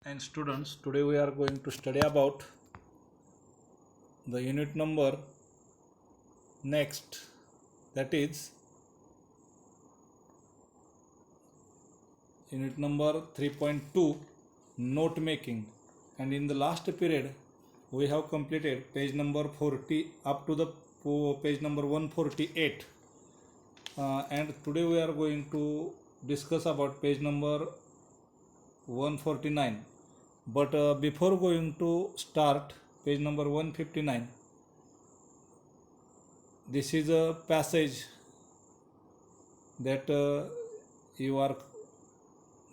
and students, today we are going to study about the unit number next, that is unit number 3.2, note making. And in the last period we have completed page number 40 up to the page number 148, and today we are going to discuss about page number 149. But before going to start page number 159, this is a passage that you are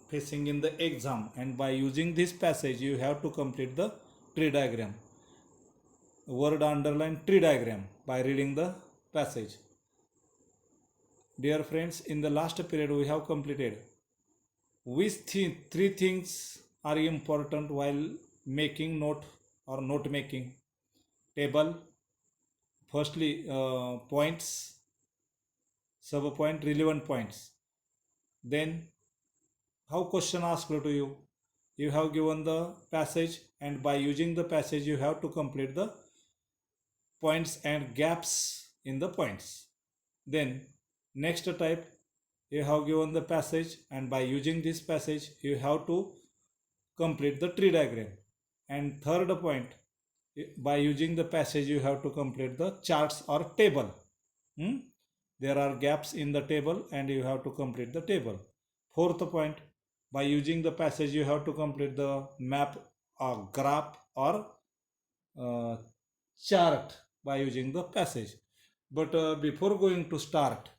facing in the exam, and by using this passage you have to complete the tree diagram. Word underline tree diagram by reading the passage. Dear friends, in the last period we have completed which three things are important while making note or note making. Table, firstly points, sub point, relevant points. Then how question asked to you, you have given the passage, and by using the passage you have to complete the points and gaps in the points. Then next type, you have given the passage, and by using this passage you have to complete the tree diagram. And third point, by using the passage you have to complete the charts or table. There are gaps in the table and you have to complete the table. Fourth point, by using the passage you have to complete the map or graph or chart by using the passage. But before going to start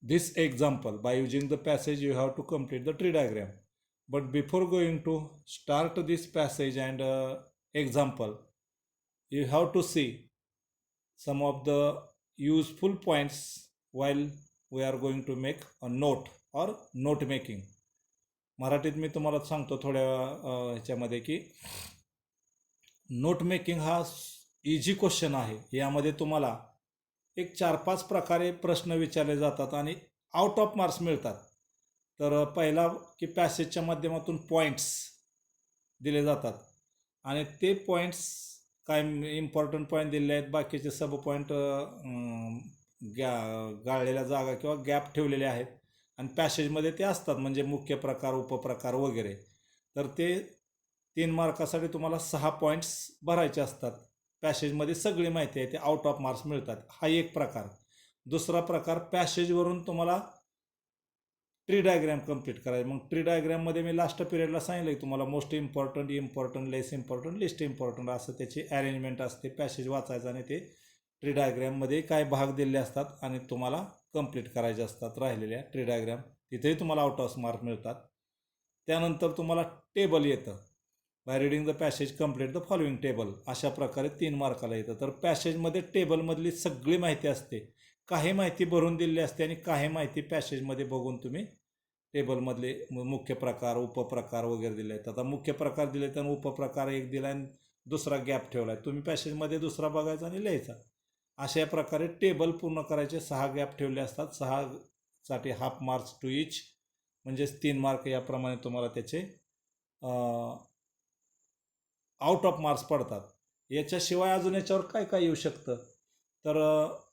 this example, by using the passage you have to complete the tree diagram. But before going to start this passage and example, you have to see some of the useful points while we are going to make a note or note making. मराठीत मी तुम्हाला सांगतो थोड्या ह्याच्यामध्ये की note making हा easy question आहे. यामध्ये तुम्हाला एक 4-5 प्रकारे प्रश्न विचारले जातात आणि आउट ऑफ मार्क्स मिळतात. तर पहिला की पॅसेजच्या माध्यमातून पॉईंट्स दिले जातात आणि ते पॉईंट्स काय इम्पॉर्टंट पॉईंट दिले आहेत, बाकीचे सब पॉईंट गाळलेल्या जागा किंवा गॅप ठेवलेले आहेत आणि पॅसेजमध्ये ते असतात, म्हणजे मुख्य प्रकार, उपप्रकार वगैरे. तर ते 3 मार्कासाठी तुम्हाला 6 पॉईंट्स भरायचे असतात. पॅसेजमध्ये सगळी माहिती आहे, ते आउट ऑफ मार्क्स मिळतात. हा एक प्रकार. दुसरा प्रकार, पॅसेजवरून तुम्हाला ट्री डायग्रॅम कंप्लीट करायचं. मग ट्री डायग्रॅममध्ये मी लास्ट पिरियडला सांगितलं की तुम्हाला मोस्ट इम्पॉर्टंट, लेस इम्पॉर्टंट, लिस्ट इम्पॉर्टंट असं त्याची अरेंजमेंट असते. पॅसेज वाचायचं आणि ते ट्री डायग्रॅममध्ये काय भाग दिले असतात आणि तुम्हाला कंप्लीट करायचे असतात राहिलेल्या ट्री डायग्रॅम. तिथेही तुम्हाला आउट ऑफ मार्क मिळतात. त्यानंतर तुम्हाला टेबल येतं. By reading the passage complete the following table, अशा प्रकारे 3 मार्काला येतं. तर पॅसेजमध्ये टेबलमधली सगळी माहिती असते. काही माहिती भरून दिलेली असते आणि काही माहिती पॅसेजमध्ये बघून तुम्ही टेबलमधले मुख्य प्रकार, उपप्रकार वगैरे दिले आहेत. आता मुख्य प्रकार दिले तर उपप्रकार एक दिला आणि दुसरा गॅप ठेवला आहे. तुम्ही पॅसेजमध्ये दुसरा बघायचा आणि लिहायचा. अशा प्रकारे टेबल पूर्ण करायचे. 6 गॅप ठेवले असतात. 6 साठी हाफ मार्क्स टू इच, म्हणजेच 3 मार्क याप्रमाणे तुम्हाला त्याचे आउट ऑफ मार्क्स पडतात. याच्याशिवाय अजून याच्यावर काय काय येऊ शकतं, तर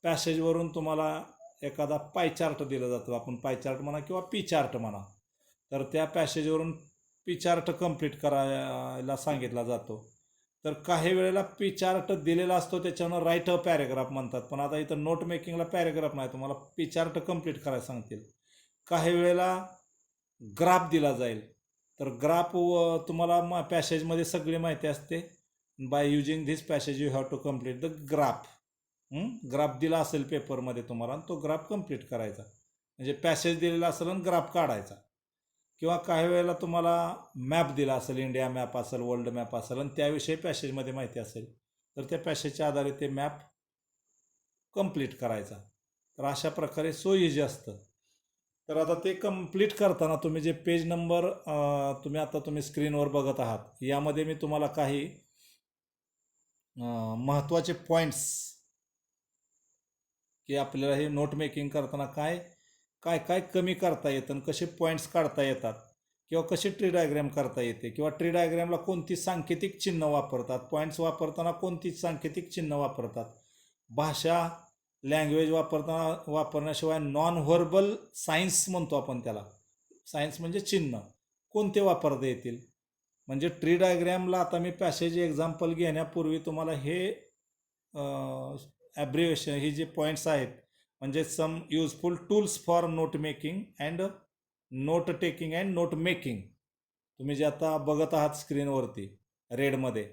पॅसेजवरून तुम्हाला एखादा पाय चार्ट दिला जातो. आपण पाय चार्ट म्हणा किंवा पी चार्ट म्हणा. तर त्या पॅसेजवरून पी चार्ट कंप्लीट करायला सांगितला जातो. तर काही वेळेला पी चार्ट दिलेला असतो, त्याच्यानं राईट अ पॅरेग्राफ म्हणतात. पण आता इथं नोट मेकिंगला पॅरेग्राफ नाही, तुम्हाला पी चार्ट कंप्लीट करायला सांगतील. काही वेळेला ग्राफ दिला जाईल. तर ग्राफ तुम्हाला पॅसेजमध्ये सगळी माहिती असते. By using this passage you have to complete the graph. Graph दिला असेल पेपरमध्ये तुम्हाला, तो ग्राफ कंप्लीट करायचा. म्हणजे पॅसेज दिलेला असेल आणि ग्राफ काढायचा. किंवा काही वेळेला तुम्हाला मॅप दिला असेल, इंडिया मॅप असेल, वर्ल्ड मॅप असेल, आणि त्याविषयी पॅसेजमध्ये माहिती असेल, तर त्या पॅसेजच्या आधारे ते मॅप कंप्लीट करायचा. तर अशा प्रकारे सो इझी असतं. तर आता ते कंप्लीट करताना तुम्ही जे पेज नंबर तुम्ही स्क्रीनवर बघत आहात, यामध्ये मी तुम्हाला काही महत्त्वाचे पॉईंट्स की आपल्याला हे नोट मेकिंग करताना काय काय काय कमी करता येतं आणि कसे पॉईंट्स काढता येतात किंवा कशी ट्री डायग्रॅम करता येते किंवा ट्री डायग्रॅमला कोणती सांकेतिक चिन्ह वापरतात, पॉईंट्स वापरताना कोणती सांकेतिक चिन्ह वापरतात, भाषा लँग्वेज वापरण्याशिवाय नॉन व्हर्बल सायन्स म्हणतो आपण त्याला, सायन्स म्हणजे चिन्ह कोणते वापरता येतील. म्हणजे ट्री डायग्रॅमला आता मी पॅसेज एक्झाम्पल घेण्यापूर्वी तुम्हाला हे ॲब्रिव्हेशन ही जे पॉईंट्स आहेत म्हणजे some useful tools for note making and note taking and note making, तुम्ही जे आता बघत आहात स्क्रीनवरती रेडमध्ये,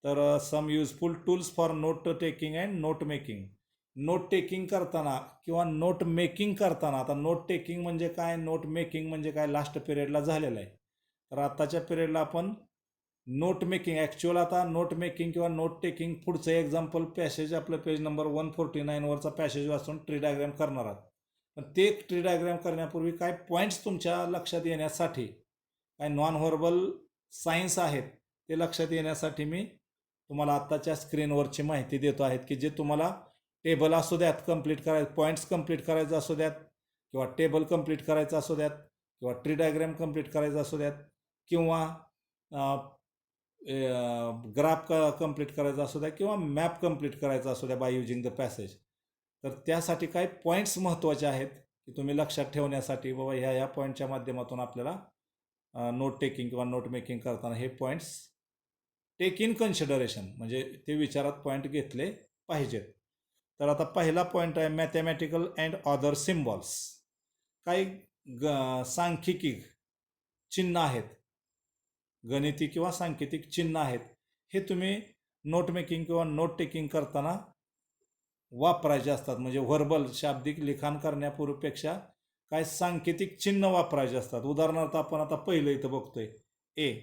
तर some useful tools for note taking and note making. Note taking करताना किंवा नोट मेकिंग करताना, आता नोट टेकिंग म्हणजे काय, नोट मेकिंग म्हणजे काय, लास्ट पिरियडला झालेलं आहे. तर आत्ताच्या पिरियडला आपण नोट मेकिंग ॲक्च्युअल, आता नोट मेकिंग किंवा नोट टेकिंग पुढचं एक्झाम्पल पॅसेज आपलं पेज नंबर 149वरचा पॅसेज वाचून ट्री डायग्रॅम करणार आहात. पण ते ट्री डायग्रॅम करण्यापूर्वी काय पॉईंट्स तुमच्या लक्षात येण्यासाठी, काय नॉन व्हर्बल सायन्स आहेत ते लक्षात येण्यासाठी मी तुम्हाला आत्ताच्या स्क्रीनवरची माहिती देतो आहेत की जे तुम्हाला टेबल असू द्यात कंप्लीट करायचं, पॉईंट्स कंप्लीट करायचं असू द्यात किंवा टेबल कंप्लीट करायचं असू द्यात किंवा ट्री डायग्रॅम कंप्लीट करायचं असू द्यात किंवा ग्राफ कंप्लीट करायचा असू द्या किंवा मॅप कंप्लीट करायचा असू द्या बाय युजिंग द पॅसेज. तर त्यासाठी काही पॉईंट्स महत्त्वाचे आहेत की तुम्ही लक्षात ठेवण्यासाठी, बाबा ह्या पॉईंटच्या माध्यमातून आपल्याला नोट टेकिंग किंवा नोट मेकिंग करताना हे पॉईंट्स टेक इन कन्सिडरेशन, म्हणजे ते विचारात पॉईंट घेतले पाहिजेत. तर आता पहिला पॉईंट आहे मॅथमॅटिकल अँड अदर सिम्बॉल्स. काही सांख्यिकी चिन्ह आहेत, गणिती किंवा सांकेतिक चिन्ह आहेत, हे तुम्ही नोट मेकिंग किंवा नोट टेकिंग करताना वापरायचे असतात. म्हणजे व्हर्बल शाब्दिक लिखाण करण्यापूर्वीपेक्षा काय सांकेतिक चिन्ह वापरायचे असतात. उदाहरणार्थ आपण आता पहिलं इथं बघतोय ए,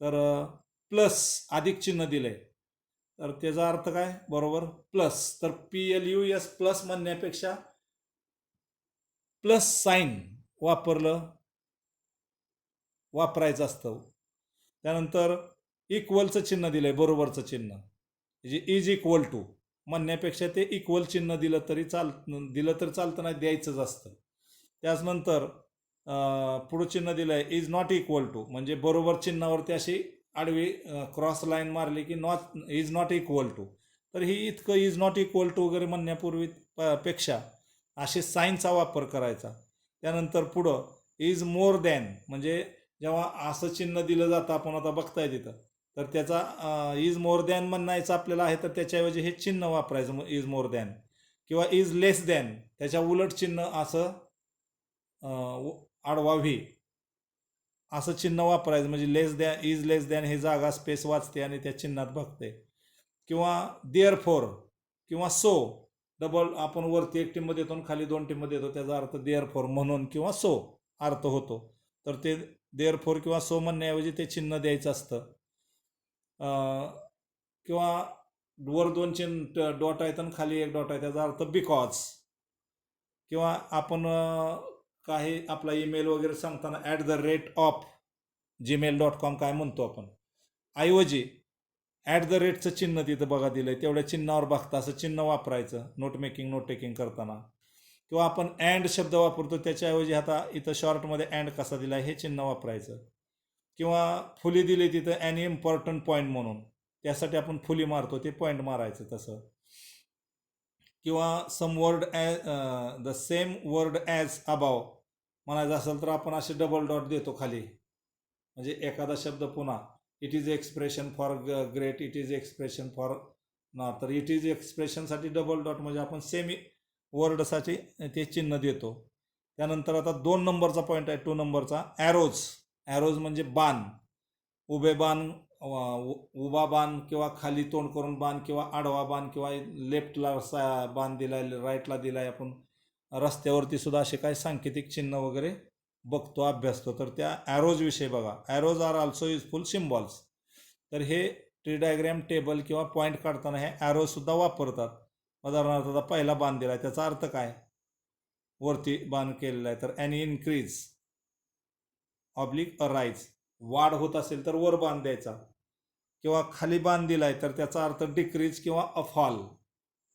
तर प्लस अधिक चिन्ह दिलंय, तर त्याचा अर्थ काय, बरोबर प्लस. तर PLUS प्लस म्हणण्यापेक्षा प्लस साईन वापरायचं असतं. त्यानंतर इक्वलचं चिन्ह दिलंय, बरोबरचं चिन्ह, म्हणजे इज इक्वल टू म्हणण्यापेक्षा ते इक्वल चिन्ह दिलं तर चालतं, नाही द्यायचंच असतं. त्याचनंतर पुढं चिन्ह दिलं आहे इज नॉट इक्वल टू, म्हणजे बरोबर चिन्हावरती अशी आडवी क्रॉस लाईन मारली की इज नॉट इक्वल टू. तर ही इतकं इज नॉट इक्वल टू वगैरे म्हणण्यापूर्वी पेक्षा असे साईनचा वापर करायचा. त्यानंतर पुढं इज मोर दॅन, म्हणजे जेव्हा असं चिन्ह दिलं जातं आपण आता बघताय तिथं, तर त्याचा इज मोर दॅन म्हणायचं आपल्याला आहे, तर त्याच्याऐवजी हे चिन्ह वापरायचं इज मोर दॅन. किंवा इज लेस दॅन, त्याच्या उलट चिन्ह असं आडवा व्ही असं चिन्ह वापरायचं, म्हणजे इज लेस दॅन हे जागा स्पेस वाचते आणि त्या चिन्हात बघते. किंवा देअर फोर किंवा सो, डबल आपण वरती एक टीममध्ये येतो आणि खाली दोन टीममध्ये येतो, त्याचा अर्थ देअर फोर म्हणून किंवा सो अर्थ होतो. तर ते देअर फोर किंवा सो म्हणण्याऐवजी ते चिन्ह द्यायचं असतं. किंवा वर दोन चिन्ह डॉट आहेत आणि खाली एक डॉट आहे, त्याचा अर्थ बिकॉज. किंवा आपण काही आपला ईमेल वगैरे सांगताना @gmail.com काय म्हणतो आपण, ऐवजी @चं चिन्ह तिथं बघा दिलंय, तेवढ्या चिन्हावर बघता असं चिन्ह वापरायचं नोट मेकिंग नोट टेकिंग करताना. किंवा आपण अँड शब्द वापरतो, त्याच्याऐवजी आता इथं शॉर्टमध्ये अँड कसा दिला हे चिन्ह वापरायचं. किंवा फुली दिली तिथं ॲन इम्पॉर्टंट पॉईंट म्हणून, त्यासाठी आपण फुली मारतो ते पॉईंट मारायचं तसं. किंवा some word the same word as above म्हणायचं असेल तर आपण असे डबल डॉट देतो खाली, म्हणजे एखादा शब्द पुन्हा it is expression for great, it is expression for ना, तर इट इज एक्सप्रेशनसाठी डबल डॉट म्हणजे आपण सेमी वर्डसाठी ते चिन्ह देतो. त्यानंतर आता 2 नंबरचा पॉईंट आहे, 2 नंबरचा ॲरोज म्हणजे बाण, उभे बाण, उभा बाण किंवा खाली तोंड करून बाण किंवा आडवा बाण किंवा लेफ्टला बाण दिलाय, राईटला दिलाय. आपण रस्त्यावरती सुद्धा असे काही सांकेतिक चिन्ह वगैरे बघतो, अभ्यासतो, तर त्या ॲरोज विषयी बघा. Arrows are also useful symbols. तर हे ट्री डायग्रॅम टेबल किंवा पॉईंट काढताना हे ॲरोज सुद्धा वापरतात. उदाहरणार्थ आता पहिला बाण दिलाय, त्याचा अर्थ काय, वरती बाण केलेला आहे, तर an increase oblique a rise, वाढ होत असेल तर वर बाण द्यायचा. किंवा खाली बाण दिलाय तर त्याचा अर्थ डिक्रीज किंवा अ फॉल,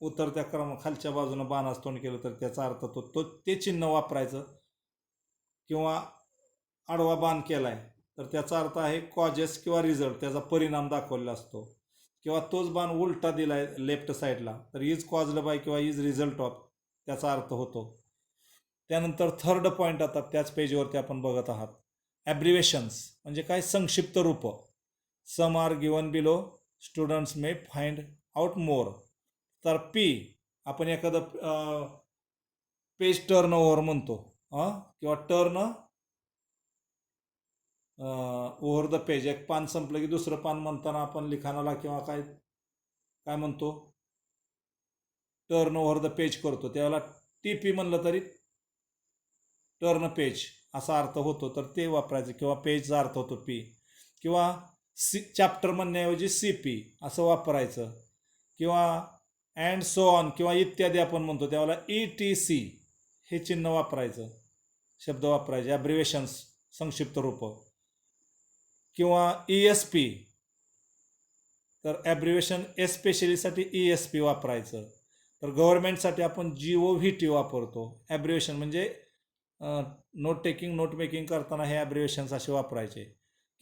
उतरत्या खालच्या बाजूनं बाणास तोंड केलं तर त्याचा अर्थ ते चिन्ह वापरायचं. किंवा आडवा बाण केला आहे तर त्याचा अर्थ आहे कॉजेस किंवा रिझल्ट, त्याचा परिणाम दाखवलेला असतो. किंवा तोच बाण उलटा दिला आहे लेफ्ट साईडला तर इज कॉज्ड बाय किंवा इज रिझल्ट ऑफ त्याचा अर्थ होतो. त्यानंतर थर्ड पॉईंट आता त्याच पेजवरती आपण बघत आहात. ॲब्रिवेशन्स म्हणजे काय, संक्षिप्त रूप. Some are given below, students may find out more. तर पी आपण एखादं पेज टर्न ओव्हर म्हणतो किंवा टर्न ओव्हर द पेज. एक पान संपलं की दुसरं पान म्हणताना आपण लिखाणाला किंवा काय काय म्हणतो, टर्न ओव्हर द पेज करतो त्यावेळेला टी म्हणलं तरी टर्न पेज असा अर्थ होतो, तर ते वापरायचं. किंवा पेजचा अर्थ होतो पी. किंवा चॅप्टर म्हणण्याऐवजी CP असं वापरायचं. किंवा अँड सो ऑन किंवा इत्यादी आपण म्हणतो त्यावेळेला ETC हे चिन्ह वापरायचं, शब्द वापरायचे. ॲब्रिवेशन्स संक्षिप्त रूप. किंवा ESP तर ॲब्रिवेशन एस्पेशलीसाठी ESP वापरायचं. तर गव्हर्नमेंटसाठी आपण GOVT वापरतो. ॲब्रिवेशन म्हणजे नोट टेकिंग नोट मेकिंग करताना हे ॲब्रिवेशन्स असे वापरायचे.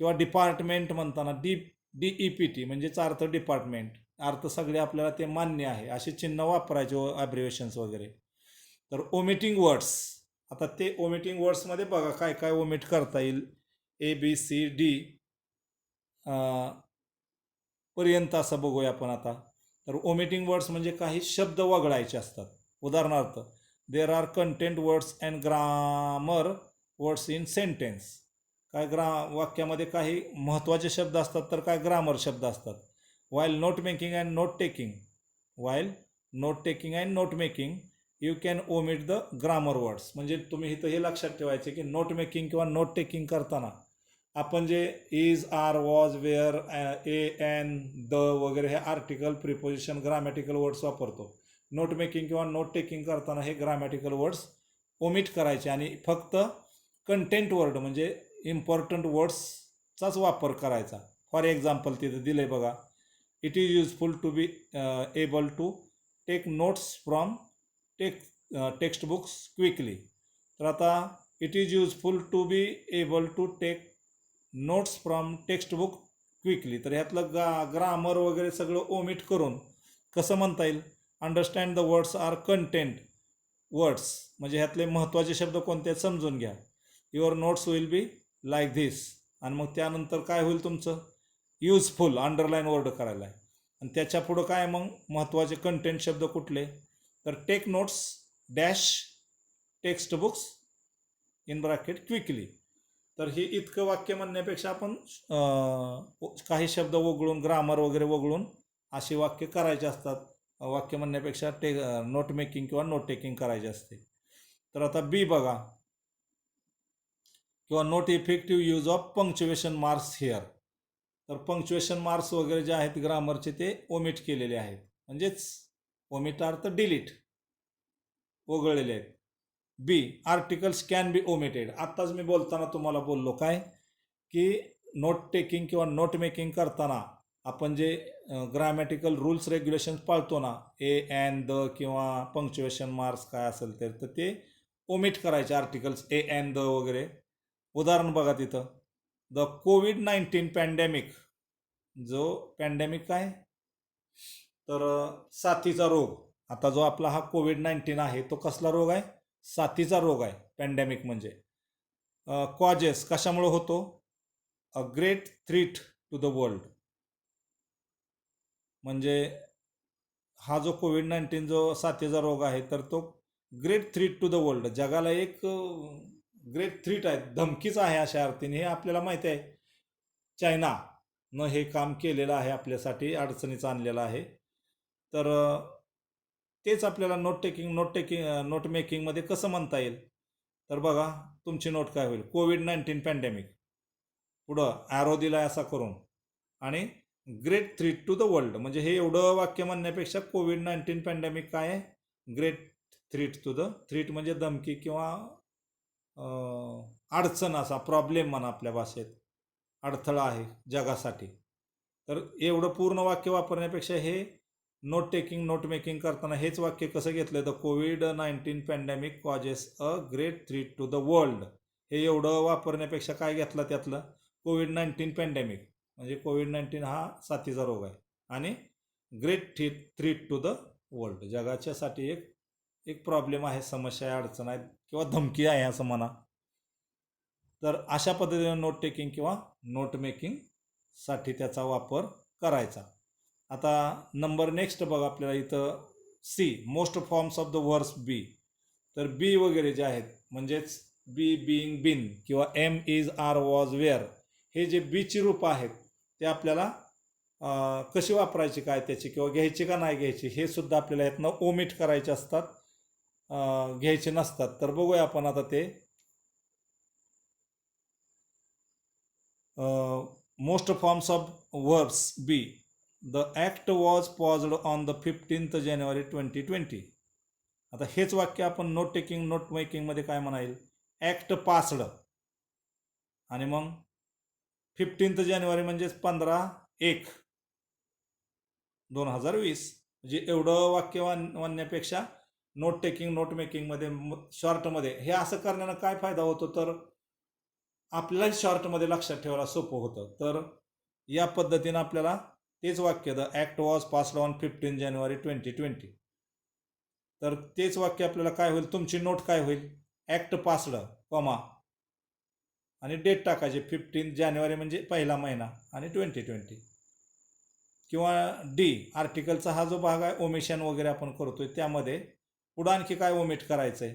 किंवा डिपार्टमेंट म्हणताना DEPT म्हणजेच अर्थ डिपार्टमेंट, अर्थ सगळे आपल्याला ते मान्य आहे असे चिन्ह वापरायचे ॲब्रिवेशन्स वगैरे. तर ओमिटिंग वर्ड्स, आता ते ओमिटिंग वर्ड्समध्ये बघा काय काय ओमिट करता येईल. ABCD पर्यंत असं बघूया आपण आता. तर ओमिटिंग वर्ड्स म्हणजे काही शब्द वगळायचे असतात. उदाहरणार्थ there are content words and grammar words in sentence. काय वाक्यामध्ये काही महत्त्वाचे शब्द असतात तर काय ग्रामर शब्द असतात. While note making and note taking you can omit the grammar words. म्हणजे तुम्ही इथं हे लक्षात ठेवायचे की नोट मेकिंग किंवा नोट टेकिंग करताना आपण जे is, are, was, where, an, the वगैरे हे आर्टिकल, प्रिपोजिशन, ग्रामॅटिकल वर्ड्स वापरतो. नोट मेकिंग किंवा नोट टेकिंग करताना हे ग्रामॅटिकल वर्ड्स ओमिट करायचे आणि फक्त कंटेंट वर्ड म्हणजे इम्पॉर्टंट वर्ड्सचाच वापर करायचा. फॉर एक्झाम्पल तिथं दिलं आहे बघा, it is useful to be able to take notes from text books quickly. तर आता it is useful to be able to take notes from text book quickly. तर ह्यातलं ग्रामर वगैरे सगळं ओमिट करून कसं म्हणता येईल, understand the words are content words म्हणजे ह्यातले महत्त्वाचे शब्द कोणते आहेत समजून घ्या. Your notes will be like this. आणि मग त्यानंतर काय होईल तुमचं, युजफुल अंडरलाईन वर्ड करायला आहे. आणि त्याच्या पुढं काय मग महत्त्वाचे कंटेंट शब्द कुठले, तर take notes dash text books in bracket quickly. तर हे इतकं वाक्य म्हणण्यापेक्षा आपण काही शब्द वगळून ग्रामर वगैरे वगळून अशी वाक्य करायचे असतात. वाक्य म्हणण्यापेक्षा नोट मेकिंग किंवा नोट टेकिंग करायचे असते. तर आता बी बघा, किंवा note effective use of punctuation marks here. तर पंक्च्युएशन मार्क्स वगैरे जे आहेत ग्रामरचे ते ओमिट केलेले आहेत, म्हणजेच ओमिट अर्थ डिलीट, वगळलेले आहेत. बी आर्टिकल्स कॅन बी ओमिटेड. आत्ताच मी बोलताना तुम्हाला बोललो काय की नोट टेकिंग किंवा नोट मेकिंग करताना आपण जे ग्रामॅटिकल रूल्स रेग्युलेशन्स पाळतो ना, एन, द किंवा पंक्च्युएशन मार्क्स काय असेल तर ते ओमिट करायचे आर्टिकल्स एन, द वगैरे. उदाहरण बघा तिथं, द कोविड-19 पॅन्डेमिक. जो पॅन्डेमिक काय तर साथीचा रोग. आता जो आपला हा कोविड-19 आहे तो कसला रोग आहे, साथीचा रोग आहे पॅन्डेमिक म्हणजे. कॉजेस कशामुळे होतो, a great threat to the world. म्हणजे हा जो कोविड-19 जो साथीचा रोग आहे तर तो great threat to the world, जगाला एक ग्रेट थ्रीट आहे, धमकीच आहे अशा अर्थीने. हे आपल्याला माहिती आहे चायनानं हे काम केलेलं आहे, आपल्यासाठी अडचणीचं आणलेलं आहे. तर तेच आपल्याला नोट मेकिंगमध्ये कसं म्हणता येईल. तर बघा तुमची नोट काय होईल, कोविड-19 पॅन्डेमिक, पुढं ॲरो दिला असा करून, आणि great threat to the world. म्हणजे हे एवढं वाक्य म्हणण्यापेक्षा कोविड-19 पॅन्डेमिक काय आहे, great threat to the, threat म्हणजे धमकी किंवा अडचण, असा प्रॉब्लेम म्हणा आपल्या भाषेत, अडथळा आहे जगासाठी. तर एवढं पूर्ण वाक्य वापरण्यापेक्षा हे नोट टेकिंग नोट मेकिंग करताना हेच वाक्य कसं घेतलं, द कोविड-19 pandemic causes a great threat to the world. हे एवढं वापरण्यापेक्षा काय घेतलं त्यातलं कोविड-19 पॅन्डेमिक, म्हणजे कोविड-19 हा साथीचा रोग आहे आणि great threat to the world, जगाच्यासाठी एक एक प्रॉब्लेम आहे, समस्या आहे, अडचण आहे किंवा धमकी आहे असं म्हणा. तर अशा पद्धतीने नोट टेकिंग किंवा नोट मेकिंग साठी त्याचा वापर करायचा. आता नंबर नेक्स्ट बघा आपल्याला इथं see, most forms of the words be. तर बी वगैरे जे आहेत, म्हणजेच बी, बीइंग, बिन किंवा am, is, are, was, were, हे जे बीची रूप आहेत ते आपल्याला कशी वापरायची, काय त्याची, किंवा घ्यायची का नाही घ्यायची, हे सुद्धा आपल्याला यातनं ओमिट करायचे असतात, घ्यायचे नसतात. तर बघूया आपण आता ते. Most forms of verbs be. The act was paused on the 15th January 2020. आता हेच वाक्य आपण नोट टेकिंग नोट मेकिंगमध्ये काय म्हणाईल, ॲक्ट पासड आणि मग 15th जानेवारी म्हणजेच 15/1/2020, म्हणजे एवढं वाक्य म्हणण्यापेक्षा नोट टेकिंग नोट मेकिंगमध्ये शॉर्टमध्ये हे असं करण्यानं काय फायदा होतो, तर आपल्याला शॉर्टमध्ये लक्षात ठेवायला सोपं होतं. तर या पद्धतीनं आपल्याला तेच वाक्य, the act was passed on 15 January 2020, तर तेच वाक्य आपल्याला काय होईल, तुमची नोट काय होईल, ॲक्ट पास्ड कॉमा आणि डेट टाकायचे 15 जानेवारी म्हणजे पहिला महिना आणि 2020. किंवा डी, आर्टिकलचा हा जो भाग आहे ओमिशन वगैरे आपण करतोय त्यामध्ये पुढं आणखी काय ओमिट करायचं आहे.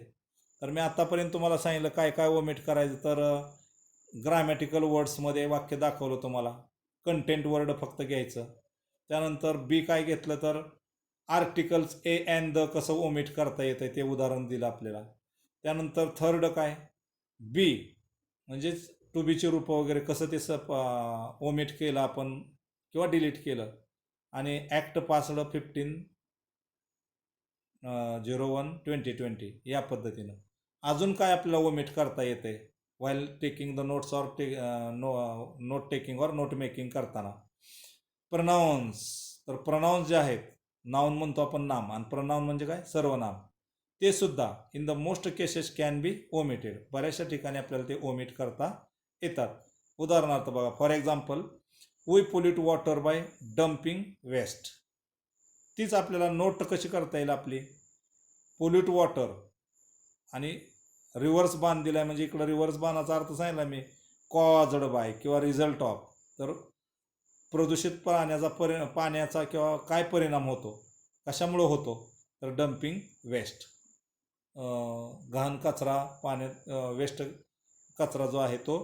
तर मी आतापर्यंत तुम्हाला सांगितलं काय काय ओमिट करायचं. तर ग्रामॅटिकल वर्ड्समध्ये वाक्य दाखवलं तुम्हाला, कंटेंट वर्ड फक्त घ्यायचं. त्यानंतर बी काय घेतलं, तर आर्टिकल्स ए अँड द कसं ओमिट करता येतं ते उदाहरण दिलं आपल्याला. त्यानंतर थर्ड काय, बी म्हणजेच टू बीची रूप वगैरे कसं ते ओमिट केलं आपण किंवा डिलीट केलं. आणि ॲक्ट पासड 15/01/2020 या पद्धतीनं. अजून काय आपल्याला ओमिट करता येते while taking the notes or note taking और नोट मेकिंग करताना. प्रनाऊन्स. तर प्रनाऊन्स जे आहेत, नाऊन म्हणतो आपण नाम, आणि प्रनाऊन म्हणजे काय, सर्वनाम, ते सुद्धा in the most cases can be omitted. बऱ्याचशा ठिकाणी आपल्याला ते ओमिट करता येतात. उदाहरणार्थ बघा, for example, we pollute water by dumping waste. तीच आपल्याला नोट कशी करता येईल आपली, पोल्यूट वॉटर आणि रिव्हर्स बाण दिलाय, म्हणजे इकडं रिव्हर्स बाणाचा अर्थ सांगितला मी, कॉज्ड बाय किंवा रिझल्ट ऑफ. तर प्रदूषित पाण्याचा किंवा काय परिणाम होतो, कशामुळं होतो, तर डम्पिंग वेस्ट, घाण कचरा पाण्यात, वेस्ट कचरा जो आहे तो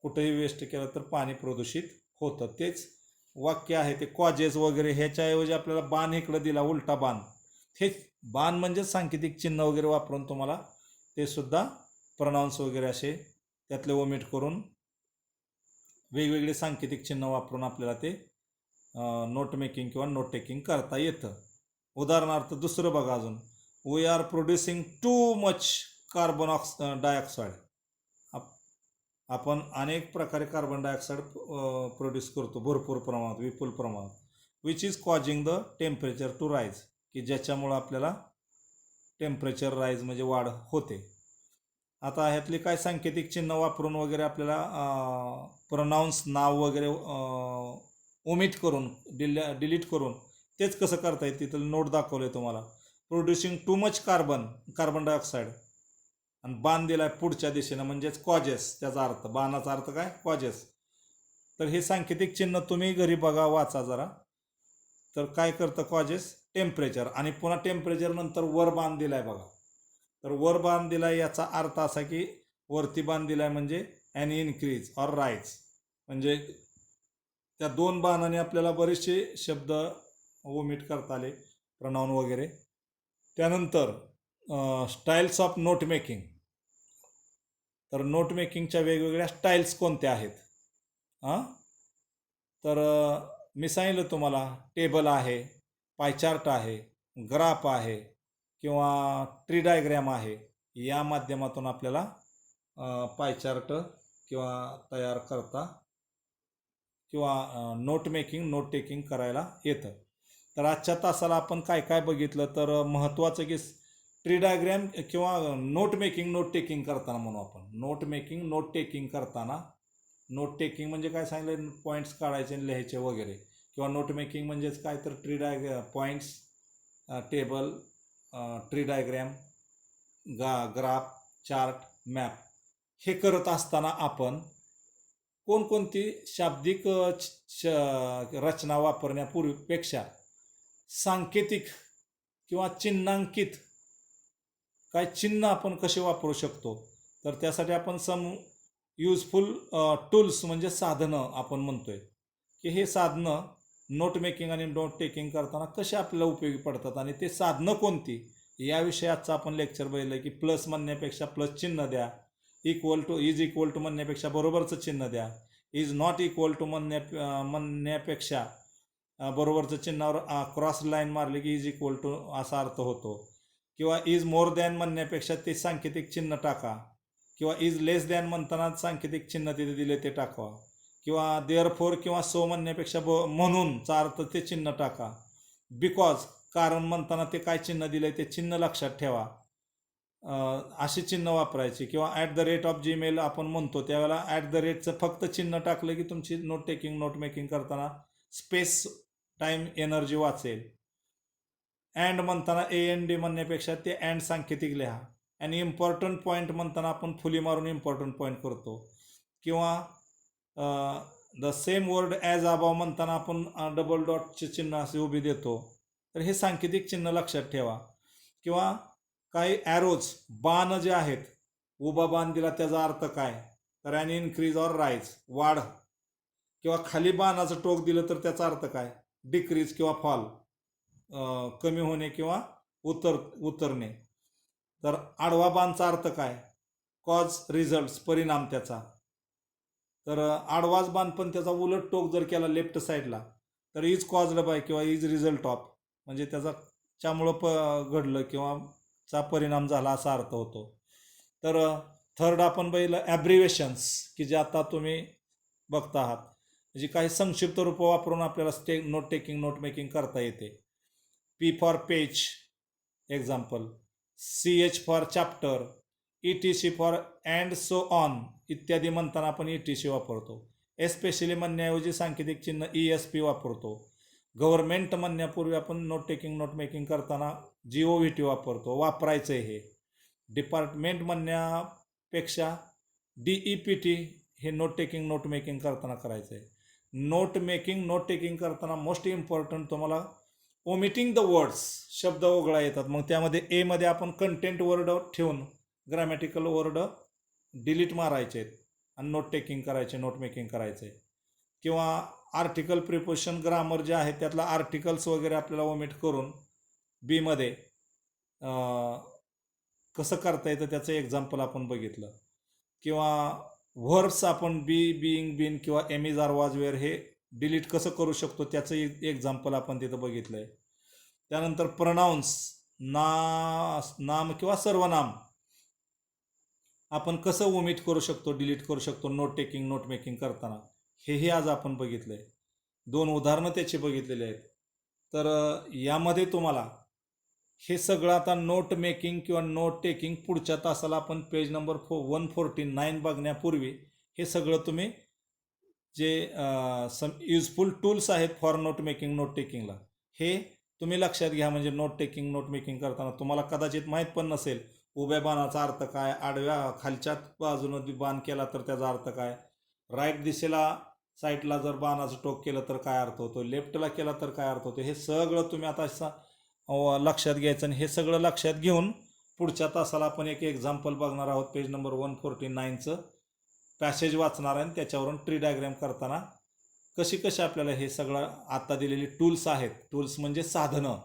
कुठेही वेस्ट केला तर पाणी प्रदूषित होतं. तेच वाक्य आहे ते कॉजेस वगैरे, ह्याच्याऐवजी आपल्याला बाण इकडं दिला, उलटा बाण. हे बाण म्हणजे सांकेतिक चिन्ह वगैरे वापरून तुम्हाला ते सुद्धा प्रनाउन्स वगैरे असे त्यातले ओमिट करून वेगवेगळे सांकेतिक चिन्ह वापरून आपल्याला ते नोट मेकिंग किंवा नोट टेकिंग करता येतं. उदाहरणार्थ दुसरं बघा अजून, we are producing too much carbon dioxide. आपण अनेक प्रकारे कार्बन डायऑक्साईड प्रोड्यूस करतो, भरपूर प्रमाणात, विपुल प्रमाणात, which is causing the temperature to rise, की ज्याच्यामुळं आपल्याला टेम्परेचर राईज म्हणजे वाढ होते. आता ह्यातले काय सांकेतिक चिन्ह वापरून वगैरे आपल्याला प्रनाऊन्स नाव वगैरे ओमिट करून डिलीट करून तेच कसं करता येईल, तिथं नोट दाखवलं आहे तुम्हाला, producing too much carbon dioxide, आणि बाण दिलाय पुढच्या दिशेनं म्हणजेच कॉजेस, त्याचा अर्थ, बाणाचा अर्थ काय, कॉजेस. तर हे सांकेतिक चिन्ह तुम्ही घरी बघा, वाचा जरा. तर काय करतं कॉजेस, टेम्परेचर, आणि पुन्हा टेम्परेचर नंतर वर बाण दिलाय बघा. तर वर बाण दिलाय याचा अर्थ असा की वरती बाण दिलाय म्हणजे ॲन इन्क्रीज ऑर राईज, म्हणजे त्या दोन बाणाने आपल्याला बरेचसे शब्द ओमिट करता आले, प्रनाऊन वगैरे. त्यानंतर स्टाईल्स ऑफ नोट मेकिंग. तर नोट मेकिंगच्या वेगवेगळ्या स्टाईल्स कोणत्या आहेत, तर मी सांगितलं तुम्हाला, टेबल आहे, पायचार्ट आहे, ग्राफ आहे किंवा ट्री डायग्रॅम आहे. या माध्यमातून आपल्याला पायचार्ट किंवा तयार करता किंवा नोट मेकिंग नोट टेकिंग करायला येतं. तर आजच्या तासाला आपण काय काय बघितलं, तर महत्त्वाचं की ट्री डायग्रॅम किंवा नोट मेकिंग नोट टेकिंग करताना म्हणू आपण. नोट मेकिंग नोट टेकिंग करताना, नोट टेकिंग म्हणजे काय सांगितलं, पॉईंट्स काढायचे आणि लिहायचे वगैरे, किंवा नोट मेकिंग म्हणजेच काय तर points, table, tree diagram, graph, chart, map हे करत असताना आपण कोणकोणती शाब्दिक रचना वापरण्यापूर्वीपेक्षा सांकेतिक किंवा चिन्हांकित काय चिन्ह आपण कसे वापरू शकतो, तर त्यासाठी आपण युजफुल टूल्स म्हणजे साधनं आपण म्हणतोय की हे साधनं नोट मेकिंग आणि नोट टेकिंग करताना कसे आपल्याला उपयोगी पडतात आणि ते साधनं कोणती याविषयी आजचं आपण लेक्चर बघितलं. की प्लस म्हणण्यापेक्षा प्लस चिन्ह द्या, इज इक्वल टू म्हणण्यापेक्षा बरोबरचं चिन्ह द्या, इज नॉट इक्वल टू म्हणण्यापेक्षा बरोबरचं चिन्हावर क्रॉस लाईन मारली की इज इक्वल टू असा अर्थ होतो, किंवा इज मोर दॅन म्हणण्यापेक्षा ते सांकेतिक चिन्ह टाका, किंवा इज लेस दॅन म्हणताना सांकेतिक चिन्ह तिथे दिले ते टाका, किंवा देअरफोर किंवा सो म्हणण्यापेक्षा म्हणूनचा अर्थ ते चिन्ह टाका, बिकॉज कारण म्हणताना ते काय चिन्ह दिले ते चिन्ह लक्षात ठेवा. अशी चिन्ह वापरायची. किंवा at the rate of Gmail आपण म्हणतो त्यावेळेला ॲट द रेटचं फक्त चिन्ह टाकलं की तुमची नोट टेकिंग नोट मेकिंग करताना स्पेस, टाईम, एनर्जी वाचेल. अँड म्हणताना AND म्हणण्यापेक्षा ते अँड सांकेतिक लिहा. आणि इम्पॉर्टंट पॉईंट म्हणताना आपण फुली मारून इम्पॉर्टंट पॉईंट करतो. किंवा the same word as above म्हणताना आपण डबल डॉटचे चिन्ह असे उभी देतो. तर हे सांकेतिक चिन्ह लक्षात ठेवा. किंवा काही ॲरोज, बाण जे आहेत, उभा बाण दिला त्याचा अर्थ काय, तर ॲन इन्क्रीज ऑर राईज, वाढ. किंवा खाली बाणाचं टोक दिलं तर त्याचा अर्थ काय, डिक्रीज किंवा फॉल, कमी होणे किंवा उतरणे. तर आडवा बाणचा अर्थ काय, कॉज, रिझल्ट, परिणाम त्याचा. तर आडवाच बाण पण त्याचा उलट टोक जर केला लेफ्ट साईडला तर इज कॉज्ड बाय किंवा इज रिझल्ट ऑफ, म्हणजे त्याचा त्यामुळं घडलं किंवा चा परिणाम झाला असा अर्थ होतो. तर थर्ड आपण बघितलं ॲब्रिवेशन्स, की जे आता तुम्ही बघता आहात, म्हणजे काही संक्षिप्त रूप वापरून आपल्याला नोट टेकिंग नोट मेकिंग करता येते. P for page example, CH for chapter, ETC for and so on इत्यादी म्हणताना आपण ETC वापरतो. एस्पेशली म्हणण्याऐवजी सांकेतिक चिन्ह ESP वापरतो. गव्हर्नमेंट म्हणण्यापूर्वी आपण नोट टेकिंग नोट मेकिंग करताना GOVT वापरतो, वापरायचं हे. डिपार्टमेंट म्हणण्यापेक्षा DEPT हे नोट टेकिंग नोट मेकिंग करताना करायचं आहे. नोट मेकिंग नोट टेकिंग करताना मोस्ट इम्पॉर्टंट तुम्हाला ओमिटिंग द वर्ड्स, शब्द वगळा येतात. मग त्यामध्ये ए मध्ये आपण कंटेंट वर्ड ठेवून ग्रॅमॅटिकल वर्ड डिलीट मारायचे आहेत आणि नोट टेकिंग करायचे, नोट मेकिंग करायचे. किंवा आर्टिकल, प्रिपोजिशन, ग्रामर जे आहे त्यातला आर्टिकल्स वगैरे आपल्याला ओमिट करून बी मध्ये कसं करता येतं त्याचं एक्झाम्पल आपण बघितलं. किंवा व्हर्ब्स आपण बीइंग, बीन किंवा एम इज, आर, वाज, वेअर हे डिलीट कसं करू शकतो त्याचं एक्झाम्पल आपण तिथं बघितलं आहे. त्यानंतर प्रनाऊन्स, नाम किंवा सर्वनाम आपण कसं ओमिट करू शकतो, डिलीट करू शकतो नोट टेकिंग नोट मेकिंग करताना, हेही आज आपण बघितलं आहे. 2 उदाहरणं त्याची बघितलेली आहेत. तर यामध्ये तुम्हाला हे सगळं आता नोट मेकिंग किंवा नोट टेकिंग पुढच्या तासाला आपण पेज नंबर 149 बघण्यापूर्वी हे सगळं तुम्ही जे युजफुल टूल्स आहेत फॉर नोट मेकिंग नोट टेकिंगला हे तुम्ही लक्षात घ्या. म्हणजे नोट टेकिंग नोट मेकिंग करताना तुम्हाला कदाचित माहीत पण नसेल उभ्या बाणाचा अर्थ काय, आडव्या खालच्या बाजूनं बाण केला तर त्याचा अर्थ काय, राईट दिशेला साईडला जर बाणाचं टोक केलं तर काय अर्थ होतो, लेफ्टला केला तर काय अर्थ होतो, हे सगळं तुम्ही आता लक्षात घ्यायचं. आणि हे सगळं लक्षात घेऊन पुढच्या तासाला आपण एक एक्झाम्पल बघणार आहोत. पेज नंबर 149चं पॅसेज वाचणार आहे आणि त्याच्यावरून ट्री डायग्रॅम करताना कशी आपल्याला हे सगळं आता दिलेली टूल्स आहेत, टूल्स म्हणजे साधनं,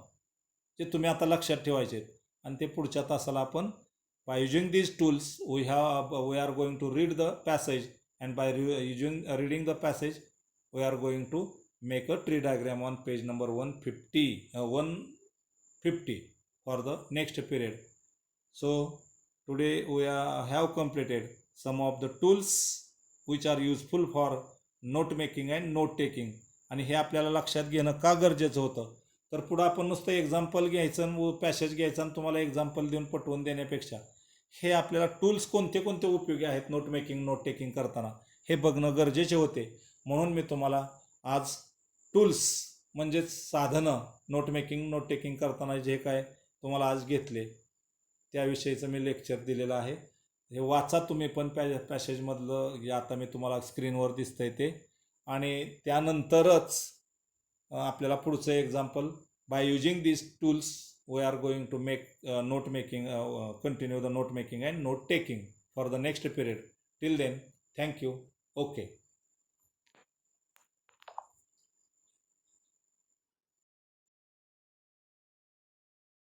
जे तुम्ही आता लक्षात ठेवायचे आहेत. आणि ते पुढच्या तासाला आपण by using these tools we are going to read the passage and by reading the passage we are going to make a tree diagram on page number 150 for the next period. So today we have completed some of the tools which are useful for note making and note taking. आणि हे आपल्याला लक्षात घेणं का गरजेचं होतं, तर पुढं आपण नुसतं एक्झाम्पल घ्यायचं व पॅसेज घ्यायचं आणि तुम्हाला एक्झाम्पल देऊन पटवून देण्यापेक्षा हे आपल्याला टूल्स कोणते कोणते उपयोगी आहेत नोट मेकिंग नोट टेकिंग करताना हे बघणं गरजेचे होते. म्हणून मी तुम्हाला आज टूल्स म्हणजेच साधनं नोट मेकिंग नोट टेकिंग करताना जे काय तुम्हाला आज घेतले त्याविषयीचं मी लेक्चर दिलेलं आहे. हे वाचा तुम्ही पण पॅसेजमधलं जे आता मी तुम्हाला स्क्रीनवर दिसतंय ते. आणि त्यानंतरच आपल्याला पुढचं example by using these tools we are going to make note making continue the note making and note taking for the next period. Till then, thank you. Okay.